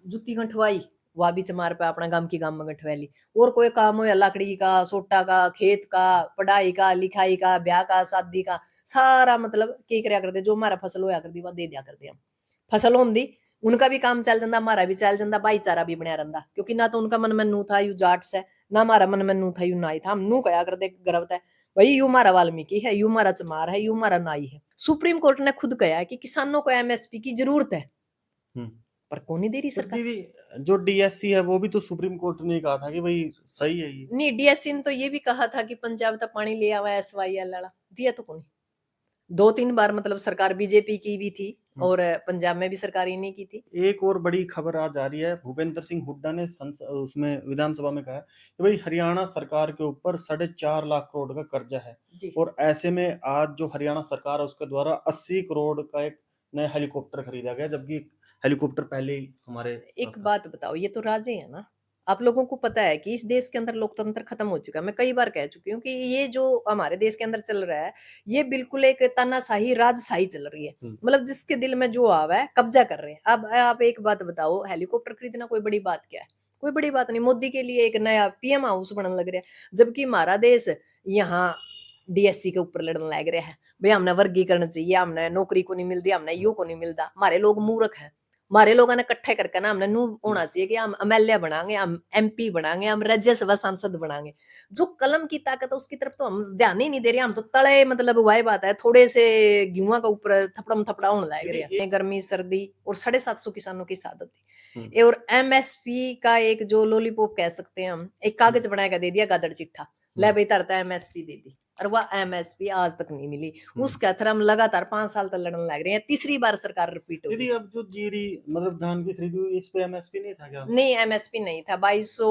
जुत्ती गंठवाई, वह भी चमार पे अपना गांव की गांव में गंठवा ली। और कोई काम हो या लकड़ी का, सोटा का, खेत का, पढ़ाई का, लिखाई का, ब्याह का, शादी का, सारा मतलब के करया करते जो हमारा फसल होया करती वह दे दिया करते हम। फसल होंदी उनका भी काम चल जाता, हमारा भी चल जाता, भाईचारा भी बनया रहता, क्योंकि ना तो उनका मन में नू था यू जाट से, ना हमारा मन में नू था यू नाई था। हम नू कया करते गर्व था भाई यू हमारा वाल्मीकि है, यू हमारा चमार है, यू हमारा नाई है। सुप्रीम कोर्ट ने खुद कहा है कि किसानों को एमएसपी की जरूरत है, हम्म। पर कौन नहीं दे रही तो सरकार। दीदी, जो डीएससी है वो भी तो सुप्रीम कोर्ट ने कहा था कि भाई सही है ये। नहीं, डीएससी ने तो ये भी कहा था कि पंजाब तक पानी ले आवा, एसवाईएल वाला दिया तो कौन। दो तीन बार मतलब सरकार बीजेपी की भी थी हम्म। और पंजाब में भी सरकार इन्हीं की थी। एक और बड़ी खबर आज आ रही है, भूपेंद्र सिंह हुड्डा ने उसमें विधानसभा में कहा है कि भाई हरियाणा सरकार के ऊपर 4.5 लाख करोड़ का कर्जा है। जी, और ऐसे में आज जो हरियाणा सरकार है उसके द्वारा 80 करोड़ का एक नया हेलीकॉप्टर खरीदा गया, जबकि हेलीकॉप्टर पहले ही हमारे पास एक था। बात बताओ, ये तो राजे है ना। आप लोगों को पता है कि इस देश के अंदर लोकतंत्र खत्म हो चुका है। मैं कई बार कह चुकी हूँ कि ये जो हमारे देश के अंदर चल रहा है, ये बिल्कुल एक तानाशाही राजशाही चल रही है। हम्म। मतलब जिसके दिल में जो आवा है कब्जा कर रहे हैं। अब आप एक बात बताओ, हेलीकॉप्टर खरीदना कोई बड़ी बात क्या है? कोई बड़ी बात नहीं। मोदी के लिए एक नया पीएम हाउस बनने लग रहा है, जबकि हमारा देश यहाँ डीएससी के ऊपर लड़ने लग रहा है। भाई हमने वर्गीकरण चाहिए, हमने नौकरी को नहीं मिलती, हमने यो को नहीं मिलता। हमारे लोग मूर्ख हैं। हमारे लोगों ने इकट्ठे करके ना हमने नू होना चाहिए कि हम एमएलए बनाएंगे, हम एमपी बनाएंगे, हम राज्यसभा सांसद बनाएंगे। जो कलम की ताकत है उसकी तरफ तो हम ध्यान ही नहीं दे रहे। हम तो तले मतलब वही बात है, थोड़े से गेहूं का ऊपर थपड़म थपड़ा होने लग दीदी रहा है। गर्मी सर्दी और 750 किसानों की शहादत हम्म। थी। और एमएसपी का एक जो लॉलीपॉप कह सकते हैं हम, एक कागज बना के दे दिया गादड़ चिट्ठा, ले हम्म। भाई तरता एमएसपी दे दी। और वह एमएसपी आज तक नहीं मिली। हम्म। उसका थर हम लगातार 5 साल तक लड़ने लग रहे हैं। तीसरी बार सरकार रिपीट दीदी, होगी। अब जो जीरी मतलब धान की खरीदी हुई इस पे एमएसपी नहीं था क्या? नहीं, एमएसपी नहीं था। 2200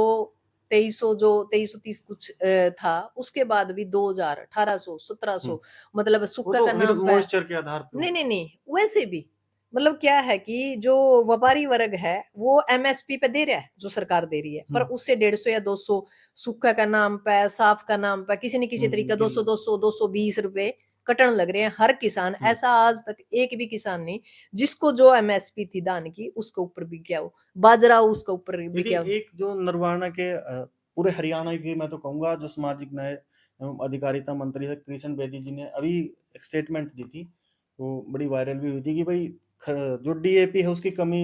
2300 जो 2330 कुछ था। उसके बाद भी 2000 1800 हम्म। 1700 मतलब वो सूखा तो का फिर नाम पे। मॉइस्चर के आधार पे नहीं होगा। नहीं नहीं, वैसे भी मतलब क्या है कि जो व्यापारी वर्ग है वो एमएसपी पे दे रहा है जो सरकार दे रही है, पर हम्म। उससे 150 या 200 सूखा का नाम पे, साफ का नाम पे, किसी न किसी तरीका 200 गिन। 200 220 रुपए कटन लग रहे हैं हर किसान। हम्म। ऐसा आज तक एक भी किसान नहीं जिसको जो एमएसपी थी धान की उसके ऊपर बिक गया हो, बाजरा हो उसके ऊपर बिक यदि गया हो। एक जो नरवाना के पूरे हरियाणा की मैं तो कहूंगा जो सामाजिक न्याय एवं अधिकारिता मंत्री है कृष्ण बेदी जी ने अभी एक स्टेटमेंट दी थी, वो बड़ी वायरल भी हुई थी कि भाई जो डीएपी है उसकी कमी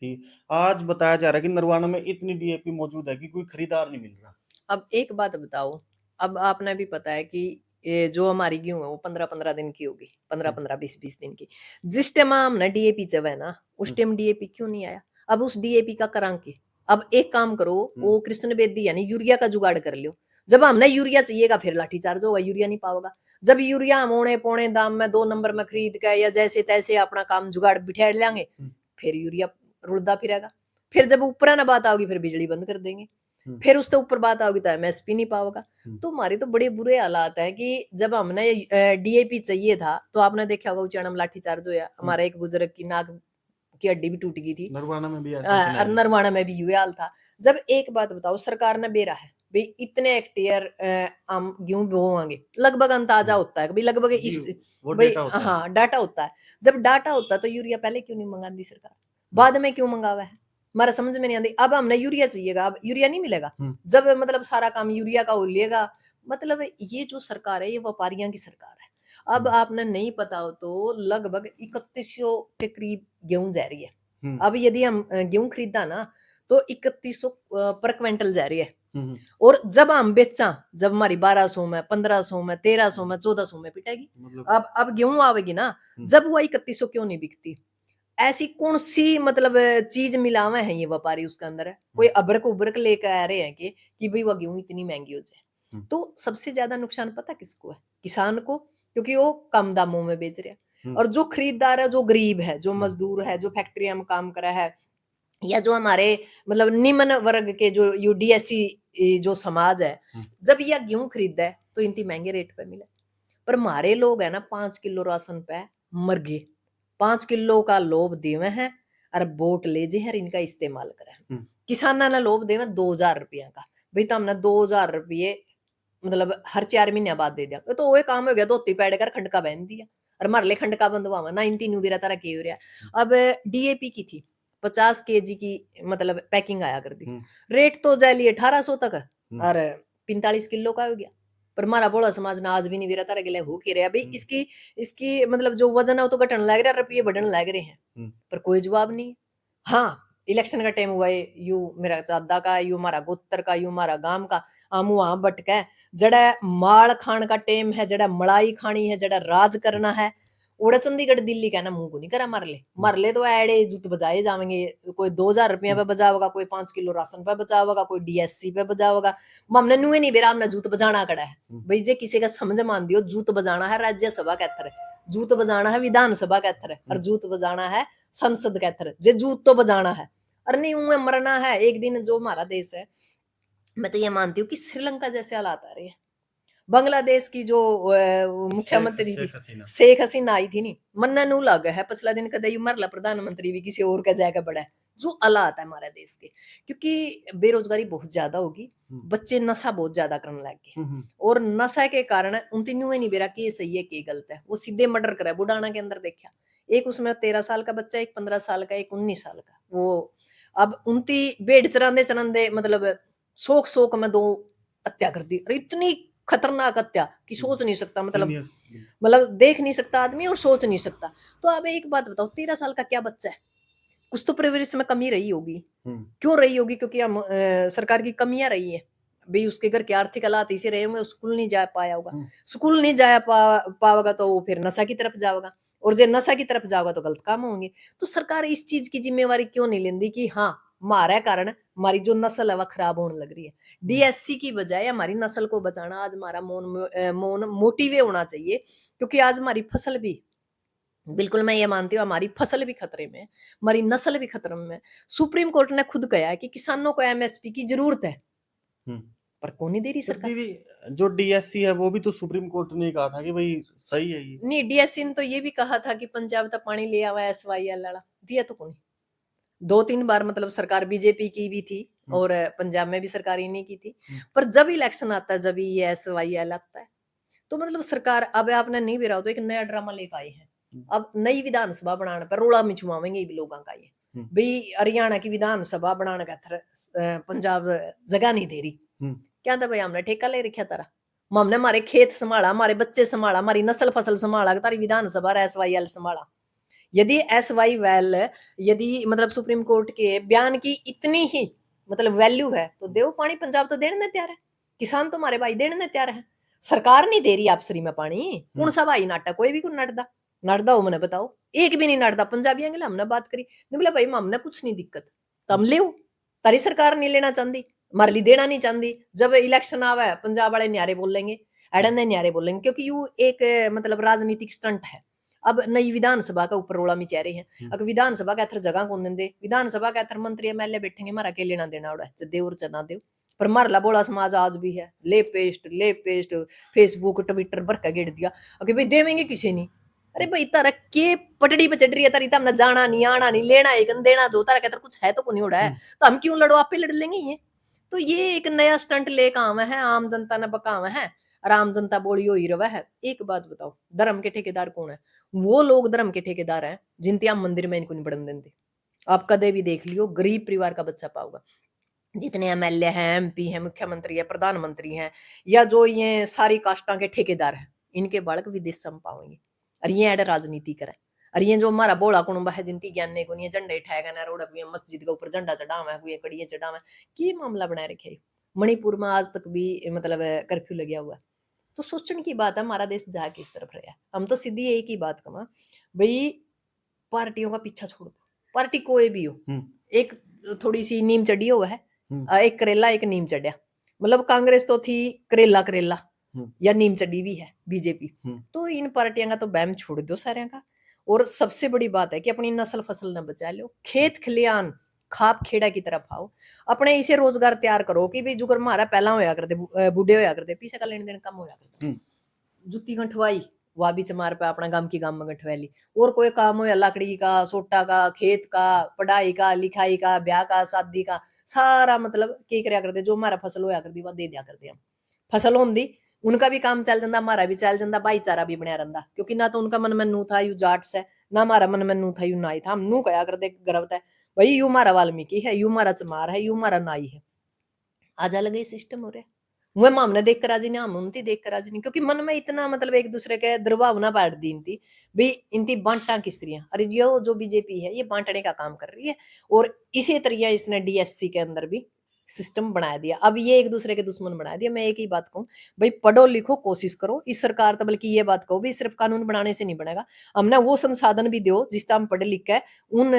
थी। आज बताया जा रहा है कि नरवाना में इतनी डीएपी मौजूद है कि कोई खरीदार नहीं मिल रहा। अब एक बात बताओ, अब आपने भी पता है कि ये जो हमारी गेहूं है वो 15-15 दिन की होगी, पंद्रह हम्म। पंद्रह 20-20 दिन की। जिस टाइम हमने डीएपी चबा है ना, उस हम्म। टाइम डीएपी क्यों नहीं आया? अब उस डीएपी का करांगे। अब एक काम करो, हम्म। वो कृष्ण बेदी यानी यूरिया का जुगाड़ कर लियो। जब हमने यूरिया चाहिएगा फिर लाठीचार्ज होगा, यूरिया नहीं पाओगा। जब यूरिया हम औने पौने दाम में 2 नंबर में खरीद के या जैसे तैसे अपना काम जुगाड़ बिठा लेंगे, हम्म। फिर यूरिया रुड़दा फिरेगा। फिर जब ऊपर ना बात आओगी फिर बिजली बंद कर देंगे। हम्म। फिर उसके ऊपर बात आओगी तो एमएसपी नहीं पाओगा। हम्म। तो हमारे तो बड़े बुरे हालात हैं कि जब हमने डीएपी चाहिए था तो आपने देखा होगा उचाणम लाठीचार्ज होया, हम्म। हमारा एक बुजुर्ग की नाक की हड्डी भी टूट गई थी। नरवाना में भी ऐसा ही सिनेरियो था। नरवाना में भी युवा हाल था। जब एक बात बताओ, सरकार ने बेरा है भाई इतने हेक्टेयर हम गेहूं बोवांगे, लगभग अंदाजा हम्म। होता है भाई लगभग जी, इस वो भाई डेटा होता है। हाँ डाटा होता है। जब डाटा होता है तो यूरिया पहले क्यों नहीं मंगा दी सरकार, हम्म। बाद में क्यों मंगावा है? हमारा समझ में नहीं आती। अब हमने यूरिया चाहिएगा, अब यूरिया नहीं मिलेगा। हम्म। जब मतलब सारा काम यूरिया का हो लिएगा। मतलब ये जो सरकार है ये व्यापारियों की सरकार है। अब हम्म। आपने नहीं पता हो तो लगभग 3100 के करीब गेहूं जा रही है। हम्म। अब यदि हम गेहूं खरीदा ना तो 3100 पर क्विंटल जा रही है। हम्म। और जब हम बेचा, जब हमारी 1200 में 1500 में 1300 में 1400 में पिटेगी। मतलब। अब गेहूं आवेगी ना, हम्म। जब वो 3100 क्यों नहीं बिकती? ऐसी कौन सी मतलब चीज मिलावे हैं ये व्यापारी उसके अंदर है? कोई हम्म। अबरक उबरक लेकर आ रहे हैं कि भाई वह गेहूं इतनी महंगी हो जाए। हम्म। तो सबसे ज्यादा नुकसान पता किसको है? किसान को, क्योंकि वो कम दामों में बेच रहे हैं। हम्म। और जो खरीदार है, जो गरीब है, जो हम्म। मजदूर है, जो फैक्ट्रिया में काम कर रहा है, या जो हमारे मतलब निम्न वर्ग के जो यूडीएससी जो समाज है, हम्म। जब यह गेहूं खरीदा है तो इतनी महंगे रेट पे मिले। पर हमारे लोग है ना 5 किलो राशन पे मर गए। 5 किलो का लोभ देवे हैं और वोट ले जे हैं इनका इस्तेमाल करें। हम्म। किसाना ने लोभ देवे 2000 रुपया का। भाई तो हमने 2000 रुपये मतलब हर 4 महीने बाद दे दिया तो वो काम हो गया, धोती पैड कर खंड का बहन दिया और मार ले खंड का बंधवा ना इन तीनों भी रहता रखे हो रहा। अब डीएपी की थी 50 केजी की मतलब पैकिंग आया कर दी। हम्म, रेट तो जाए लिए 1800 तक हम्म, और 45 किलो का हो गया। पर हमारा बोला समाज ने आज भी नहीं वेरा तारा गिले हो के रहा भाई हम्म, इसकी इसकी मतलब जो वजन है वो तो घटने लग रहा है, रुपये बढ़ने लग रहे हैं, हम्म, पर कोई जवाब नहीं। हाँ, इलेक्शन का टाइम हुआ है, यू मेरा चादा का, यू हमारा गोत्र का, यू हमारा गांव का, हम वहां भटके। जड़ा माल खान का टाइम है, जड़ा मलाई खानी है, जड़ा राज करना है, ओड़ा चंडीगढ़ दिल्ली कहना मुंह को नहीं करा मार ले तो एड़े जुत बजाए जाएंगे। कोई 2000 रुपया पे बजावेगा, कोई 5 किलो राशन पे बचावेगा, कोई डीएससी पे बजावेगा। हमने नुए नहीं बेरा, हमने जूत बजाना कड़ा है भाई। जे किसी का समझ मान दियो, जूत बजाना है राज्यसभा के अथर, जूत बजाना है विधानसभा के अथर, और जूत बजाना है संसद के अथर। जे जूत तो बजाना है और नहीं उनमें मरना है एक दिन। जो हमारा देश है, मैं तो ये मानती हूँ कि श्रीलंका जैसे हालात आ रहे हैं। बांग्लादेश की जो मुख्यमंत्री थी शेख हसीना। शेख हसीना आई थी, नहीं मन्ना नू लग है पिछला दिन कदे मरला प्रधानमंत्री भी किसी और का जाएगा बड़ा है। जो हालात है हमारे देश के, क्योंकि बेरोजगारी बहुत ज्यादा होगी, बच्चे नशा बहुत ज्यादा करने लग गए, और नशा के कारण उन तीनों नहीं बेरा कि ये सही है कि गलत है, वो सीधे मर्डर करे। बुढ़ाना के अंदर देखा, एक उसमें 13 साल का बच्चा, एक 15 साल का, एक 19 साल का। वो अब उनती बेड चरांदे चरांदे मतलब शोक शोक में दो हत्या कर दी, और इतनी खतरनाक हत्या कि सोच नहीं सकता, मतलब देख नहीं सकता आदमी और सोच नहीं सकता। तो अब एक बात बताओ, 13 साल का क्या बच्चा है, कुछ तो परवरिश में कमी रही होगी। क्यों रही होगी? क्योंकि हम सरकार की कमियां रही है भाई, उसके घर के आर्थिक हालात इसे रहे होंगे, स्कूल नहीं जा पाया होगा। स्कूल नहीं जा पाएगा तो वो फिर नशा की तरफ जाएगा, और जब नशा की तरफ जाएगा तो गलत काम होंगे। तो सरकार इस चीज की जिम्मेवारी क्यों नहीं लेती कि हाँ हमारे कारण हमारी जो नस्ल है वह खराब होने लग रही है। डीएससी की बजाय हमारी नस्ल को बचाना आज हमारा मौन मोटिव होना चाहिए, क्योंकि आज हमारी फसल भी, बिल्कुल मैं ये मानती हूँ हमारी फसल भी खतरे में है, हमारी नस्ल भी खतरे में है। सुप्रीम कोर्ट ने खुद कहा है कि किसानों को एमएसपी की जरूरत है, पर कौन नहीं दे रही सरकार। दीदी, जो डीएससी है वो भी तो सुप्रीम कोर्ट ने कहा था कि भाई सही है ये। नहीं, डीएससी ने तो ये भी कहा था कि पंजाब तक पानी ले आवा, एसवाईएल वाला दिया तो कौन। 2-3 बार मतलब सरकार बीजेपी की भी थी, और पंजाब में भी सरकार ही नहीं की थी। पर जब इलेक्शन आता है, जब ये एसवाईएल आता है, तो मतलब सरकार अब आपने नहीं भी रहा तो एक नया ड्रामा लेकर आए हैं। अब नई विधानसभा बनाने पर रोड़ा मिचवावेंगे भी लोगों का ये भाई, हरियाणा की विधानसभा बनाने का पंजाब जगह नहीं दे रही। क्या था भाई, हमने ठेका ले रखा तारा, हमने हमारे खेत संभाला, हमारे बच्चे संभाला, हमारी नस्ल फसल संभाला, तारी विधानसभा एसवाईएल संभाला। यदि एसवाईएल, यदि मतलब सुप्रीम कोर्ट के बयान की इतनी ही मतलब वैल्यू है तो देव पानी, पंजाब तो देने तैयार है, किसान तो हमारे भाई देने तैयार है। सरकार नहीं दे रही आप श्री में पानी, कौन सा भाई नाटा, कोई भी कौन नटदा नटदा हो मैंने बताओ, एक भी नहीं नटदा। पंजाबियों के लिए हमने बात करी, नहीं बोला भाई हमने कुछ नहीं दिक्कत, तो हम ले तारी सरकार नहीं लेना चाहती, हमारे लिए देना नहीं चाहती। जब इलेक्शन आवे पंजाब वाले न्यारे बोलेंगे, एडन न्यारे बोलेंगे, क्योंकि यू एक मतलब राजनीतिक स्टंट है। अब नई विधानसभा का ऊपर रोड़ा मिचा रहे हैं, अगर विधानसभा का अथर जगह कौन देंगे, विधानसभा का अथर मंत्री एमएलए बैठेंगे, हमारा के लेना देना उड़ा दे और चना दे। पर मारला बोला समाज आज भी है, ले पेस्ट फेसबुक ट्विटर भर का गेड़ दिया, अगर भाई देवेंगे किसी नहीं। अरे भाई तारा के पटड़ी पे चढ़ रही है, तारी तमने जाना नहीं आना नहीं लेना एक देना दो, तारा कहता कुछ है तो को नहीं उड़ा है, तो हम क्यों लड़ो, आप पे लड़ लेंगे ये। तो ये एक नया स्टंट लेकर आवा है, आम जनता ने बकावा है, और आम जनता बोली हो ही रवा है। एक बात बताओ, धर्म के ठेकेदार कौन है? वो लोग धर्म के ठेकेदार हैं जिनते आप मंदिर में इनको नहीं बढ़न देते। आप कदे भी देख लियो, गरीब परिवार का बच्चा पाओगा, जितने एमएलए हैं, एमपी हैं, मुख्यमंत्री है, प्रधानमंत्री हैं, या जो ये सारी कास्टा के ठेकेदार हैं, इनके बालक विदेश से हम पाएंगे। और ये एड राजनीति करे, और ये जो हमारा बोला कुणबा है जिनती ज्ञान को नहीं झंडे उठाएगा ना, रोड पे मस्जिद के ऊपर झंडा चढ़ावा है, कोई कड़िए चढ़ावा है, की मामला बनाए रखे। मणिपुर में आज तक भी मतलब कर्फ्यू लगा हुआ है। तो सोचने की बात है हमारा देश जा किस तरफ रहा है। हम तो सीधी एक ही बात कमा भाई, पार्टियों का पीछा छोड़ दो, पार्टी कोई भी हो, एक थोड़ी सी नीम चढ़ी हुआ है, एक करेला एक नीम चढ़िया, मतलब कांग्रेस तो थी करेला करेला, या नीम चढ़ी भी है बीजेपी। तो इन पार्टियों का तो बैम छोड़ दो सारे का। और सबसे बड़ी बात है कि अपनी नस्ल फसल न बचा लो, खेत खलियान खाप खेड़ा की तरफ आओ, अपने इसे रोजगार तैयार करो कि भाई जुगर मारा पहला होया करते, बूढ़े होया करते, पीछे का लेने देने कम होया करता, जुत्ती गंठवाई वह भी चमार पे अपना गांव की गांव में गंठवा ली, और कोई काम हो या लकड़ी का, सोटा का, खेत का, पढ़ाई का, लिखाई का, ब्याह का, शादी का, सारा मतलब के करया करते, जो हमारा फसल होया करती वह दे दिया करते हम। फसल होंदी उनका भी काम चल जाता, हमारा भी चल जाता, भाईचारा भी बनया रहता, क्योंकि ना तो उनका मन में नू था यू जाट से, ना हमारा मन में नू था यू नाई था, हम नू कया करते गर्व था भाई यू मारा वाल्मीकि है, यू मारा चमार है, यू मारा नाई है। आज अलग ही सिस्टम हो रहा है। वह हमने देख कर राजी नहीं, हम उनती देख कर राजी नहीं, क्योंकि मन में इतना मतलब एक दूसरे के दुर्भावना बैठ दी इनती भाई, इनती बांटा किस तरह। अरे जो बीजेपी है ये बांटने का काम कर रही है, और इसी तरीके इसने डीएससी के अंदर भी सिस्टम बना दिया। अब ये एक दूसरे के दुश्मन बना दिया। मैं एक ही बात कहूँ, भाई पढ़ो लिखो, कोशिश करो। इस सरकार तो बल्कि ये बात कहो भी सिर्फ कानून बनाने से नहीं बनेगा, हमने वो संसाधन भी दो जिससे हम पढ़े लिख के उन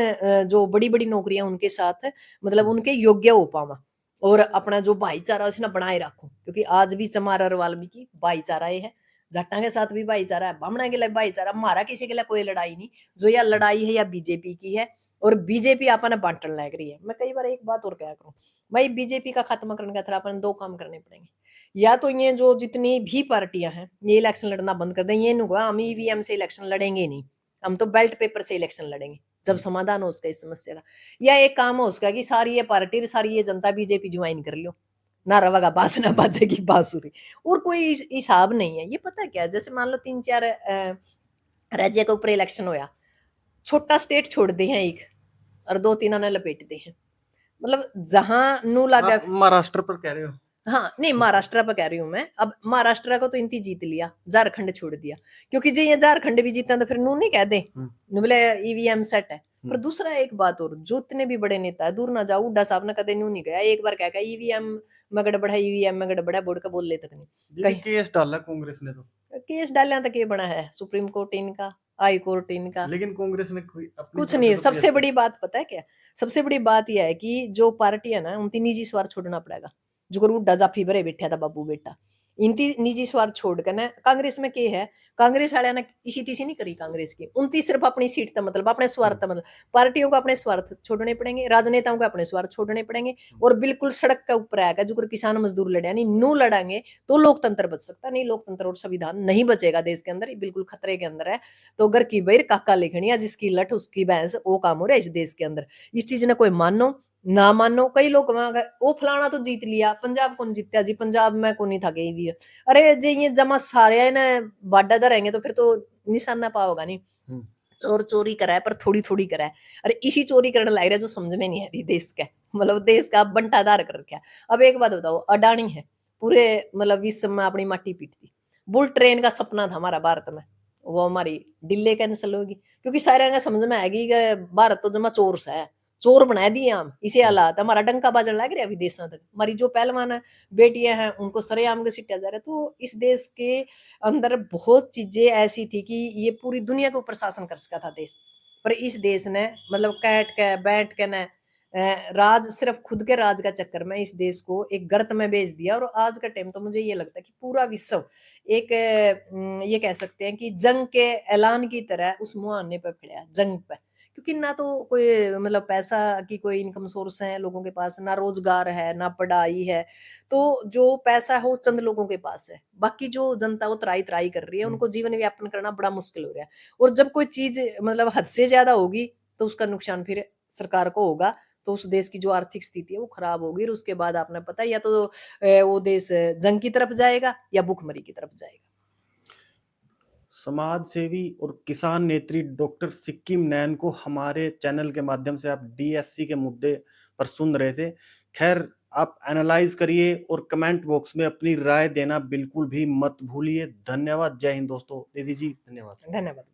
जो बड़ी बड़ी नौकरियां उनके साथ मतलब उनके योग्य हो पावा, और अपना जो भाईचारा उसने बनाए रखो। क्योंकि आज भी चमार और वाल्मीकि भाईचारा ये है, जाटा के साथ भी भाईचारा है, बामणा के लिए भाईचारा, हमारा किसी के लिए कोई लड़ाई नहीं। जो यह लड़ाई है या बीजेपी की है, और बीजेपी अपन बांटन लग रही है। मैं कई बार एक बात और क्या करूं भाई, बीजेपी का खत्म करने का थोड़ा अपन दो काम करने पड़ेंगे। या तो ये जो जितनी भी पार्टियां हैं ये इलेक्शन लड़ना बंद कर दें, ये नहीं हुआ हम ईवीएम से इलेक्शन लड़ेंगे नहीं, हम तो बैलेट पेपर से इलेक्शन लड़ेंगे जब समाधान हो उसका इस समस्या का। या एक काम हो उसका कि सारी ये पार्टी सारी ये जनता बीजेपी ज्वाइन कर लो, ना रवागा बास ना बाजेगी बांसुरी, और कोई हिसाब नहीं है। ये पता है क्या, जैसे मान लो 3-4 राज्य के ऊपर इलेक्शन होया, छोटा स्टेट छोड़ दे हैं एक, और 2-3 ने लपेट दे हैं, मतलब जहां नू लगा। महाराष्ट्र पर कह रहे हो? हाँ नहीं, महाराष्ट्र पर कह रही हूँ मैं। अब महाराष्ट्र को तो इनती जीत लिया, झारखंड छोड़ दिया, क्योंकि जो ये झारखंड भी जीता तो फिर नू नहीं कह दे बोले ईवीएम सेट है। पर दूसरा एक बात और, जो इतने भी बड़े नेता है, दूर ना जाओ, उड्डा साहब ने कदे नू नहीं गया, एक बार कह ईवीएम में गड़बड़ है, ईवीएम में गड़बड़ है, बोर्ड का बोल ले तक नहीं कहीं केस डाला कांग्रेस ने, तो केस डालने तक ये बना है सुप्रीम कोर्ट इनका, हाई कोर्ट इनका, लेकिन कांग्रेस ने कोई कुछ नहीं। सबसे बड़ी बात पता है क्या, सबसे बड़ी बात यह है कि जो पार्टी है ना उनकी निजी स्वार्थ छोड़ना पड़ेगा। जो उड्डा जाफी भरे बैठा था बाबू बेटा, इनती निजी स्वार्थ छोड़ कर ना, कांग्रेस में के है, कांग्रेस वाले ने इसी तीसी नहीं करी कांग्रेस की, उनती सिर्फ अपनी सीट का मतलब, अपने स्वार्थ का मतलब। पार्टियों को अपने स्वार्थ छोड़ने पड़ेंगे, राजनेताओं को अपने स्वार्थ छोड़ने पड़ेंगे, और बिल्कुल सड़क के ऊपर आएगा जो किसान मजदूर लड़े नहीं, नू लड़ेंगे तो लोकतंत्र बच सकता, नहीं लोकतंत्र और संविधान नहीं बचेगा देश के अंदर, बिल्कुल खतरे के अंदर है। तो घर की बैर काका लिखनी है, जिसकी लठ उसकी भैंस, वो काम हो रहा है इस देश के अंदर। इस चीज ने कोई मानो ना मानो, कई लोग वहां गए, वो फलाना तो जीत लिया, पंजाब कौन जीता जी, पंजाब में कौन नहीं था गई भी। अरे जे ये जमा सारे ने बाडा रहेंगे तो फिर तो निशाना पाओगा नहीं। चोर चोरी करा है पर थोड़ी थोड़ी करा है, अरे इसी चोरी करने लग रहा है जो समझ में नहीं आती देश का, मतलब देश का बंटाधार कर रखा है। अब एक बात बताओ, अडानी है पूरे मतलब विश्व में अपनी माटी पीटती, बुल ट्रेन का सपना था हमारा भारत में, वो हमारी डिले कैंसिल होगी, क्योंकि सारे ने समझ में आएगी कि भारत तो जमा चोर सा है, चोर बना दिए हम, इसे हालात हमारा डंका बाजन लग रहा है विदेशों तक। हमारी जो पहलवान बेटियां हैं उनको सरेआम के सिट्टा जा रहा है। तो इस देश के अंदर बहुत चीजें ऐसी थी कि ये पूरी दुनिया के ऊपर शासन कर सका था देश, पर इस देश ने मतलब कैट के बैठ के न राज, सिर्फ खुद के राज का चक्कर में इस देश को एक गर्त में भेज दिया। और आज का टाइम तो मुझे ये लगता है कि पूरा विश्व एक ये कह सकते हैं कि जंग के ऐलान की तरह उस मुहाने पे फिरा, जंग पे। क्योंकि ना तो कोई मतलब पैसा की कोई इनकम सोर्स है लोगों के पास, ना रोजगार है, ना पढ़ाई है। तो जो पैसा है वो चंद लोगों के पास है, बाकी जो जनता वो त्राई त्राई कर रही है, उनको जीवन यापन करना बड़ा मुश्किल हो रहा है। और जब कोई चीज मतलब हद से ज्यादा होगी तो उसका नुकसान फिर सरकार को होगा, तो उस देश की जो आर्थिक स्थिति है वो खराब होगी, और उसके बाद आपने पता है या तो वो देश जंग की तरफ जाएगा या भूखमरी की तरफ जाएगा। समाज सेवी और किसान नेत्री डॉक्टर सिक्किम नैन को हमारे चैनल के माध्यम से आप डीएससी के मुद्दे पर सुन रहे थे। खैर, आप एनालाइज करिए और कमेंट बॉक्स में अपनी राय देना बिल्कुल भी मत भूलिए। धन्यवाद। जय हिंद दोस्तों। दीदी जी धन्यवाद। धन्यवाद।